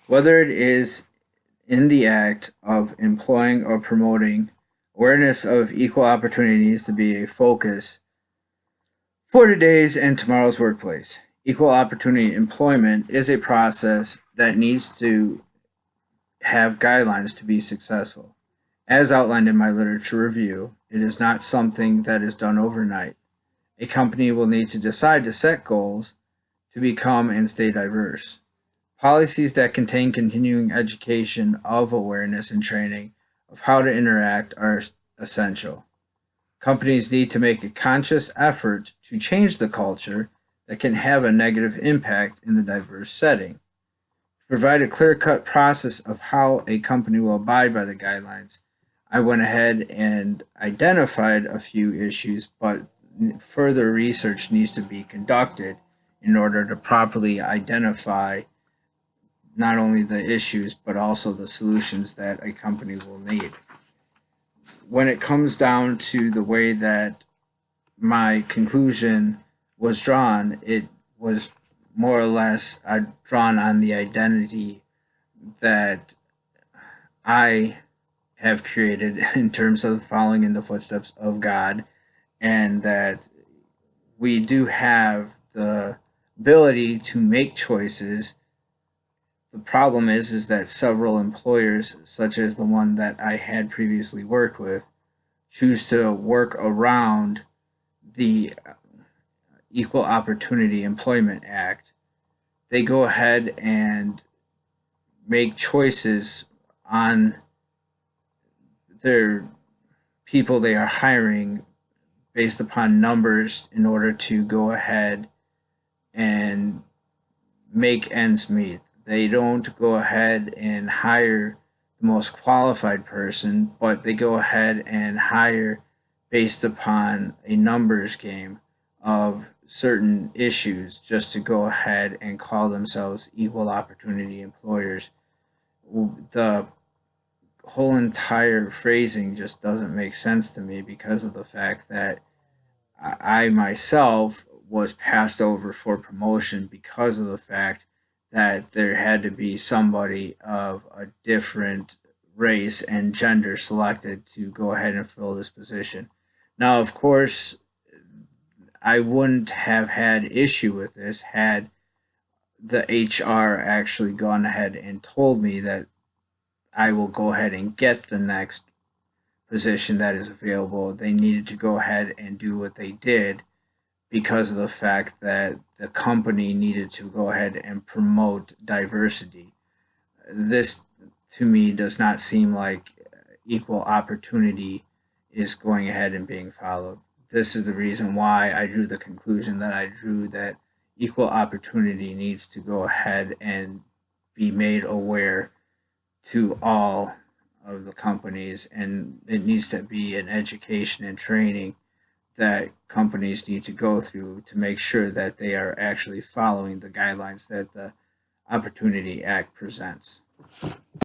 whether it is in the act of employing or promoting. Awareness of equal opportunity needs to be a focus for today's and tomorrow's workplace. Equal opportunity employment is a process that needs to have guidelines to be successful. As outlined in my literature review, it is not something that is done overnight. A company will need to decide to set goals to become and stay diverse. Policies that contain continuing education of awareness and training of how to interact are essential. Companies need to make a conscious effort to change the culture that can have a negative impact in the diverse setting. To provide a clear cut process of how a company will abide by the guidelines, I went ahead and identified a few issues, but further research needs to be conducted in order to properly identify not only the issues but also the solutions that a company will need. When it comes down to the way that my conclusion was drawn, it was more or less drawn on the identity that I have created in terms of following in the footsteps of God, and that we do have the ability to make choices. The problem is that several employers, such as the one that I had previously worked with, choose to work around the Equal Opportunity Employment Act. They go ahead and make choices on their people they are hiring based upon numbers in order to go ahead and make ends meet. They don't go ahead and hire the most qualified person, but they go ahead and hire based upon a numbers game of certain issues just to go ahead and call themselves equal opportunity employers. The whole entire phrasing just doesn't make sense to me because of the fact that I myself was passed over for promotion because of the fact that there had to be somebody of a different race and gender selected to go ahead and fill this position. Now, of course, I wouldn't have had issue with this had the HR actually gone ahead and told me that I will go ahead and get the next position that is available. They needed to go ahead and do what they did because of the fact that the company needed to go ahead and promote diversity. This, to me, does not seem like equal opportunity is going ahead and being followed. This is the reason why I drew the conclusion that I drew, that equal opportunity needs to go ahead and be made aware to all of the companies, and it needs to be an education and training that companies need to go through to make sure that they are actually following the guidelines that the Opportunity Act presents.